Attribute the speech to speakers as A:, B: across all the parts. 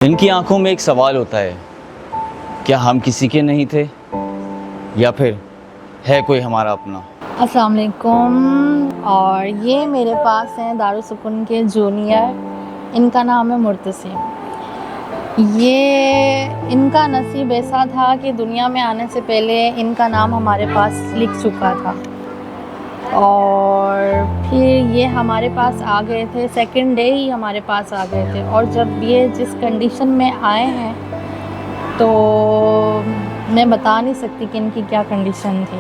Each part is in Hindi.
A: इनकी आंखों में एक सवाल होता है, क्या हम किसी के नहीं थे या फिर है कोई हमारा अपना।
B: अस्सलाम वालेकुम। और ये मेरे पास हैं दारुसुकून के जूनियर, इनका नाम है मुर्तसिम। ये इनका नसीब ऐसा था कि दुनिया में आने से पहले इनका नाम हमारे पास लिख चुका था और फिर ये हमारे पास आ गए थे, सेकंड डे ही हमारे पास आ गए थे। और जब ये जिस कंडीशन में आए हैं तो मैं बता नहीं सकती कि इनकी क्या कंडीशन थी।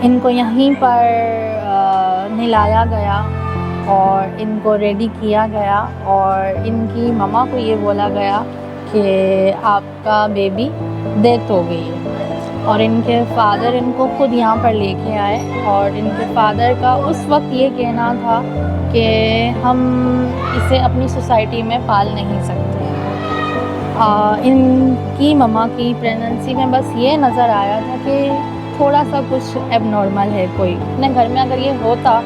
B: इनको यहीं पर नहलाया गया और इनको रेडी किया गया और इनकी मम्मा को ये बोला गया कि आपका बेबी डेथ हो गई है। और इनके फादर इनको खुद यहाँ पर लेके आए और इनके फादर का उस वक्त ये कहना था कि हम इसे अपनी सोसाइटी में पाल नहीं सकते। इनकी मम्मा की प्रेगनेंसी में बस ये नज़र आया था कि थोड़ा सा कुछ एबनॉर्मल है। कोई अपने घर में अगर ये होता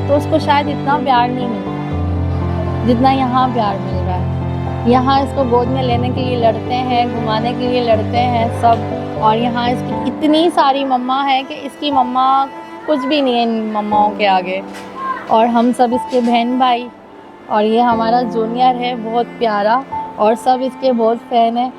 B: तो उसको शायद इतना प्यार नहीं मिलता जितना यहाँ प्यार मिल रहा है। यहाँ इसको गोद में लेने के लिए लड़ते हैं, घुमाने के लिए लड़ते हैं सब। और यहाँ इसकी इतनी सारी मम्मा है कि इसकी मम्मा कुछ भी नहीं है इन मम्माओं के आगे। और हम सब इसके बहन भाई, और ये हमारा जूनियर है बहुत प्यारा और सब इसके बहुत फ़ैन है।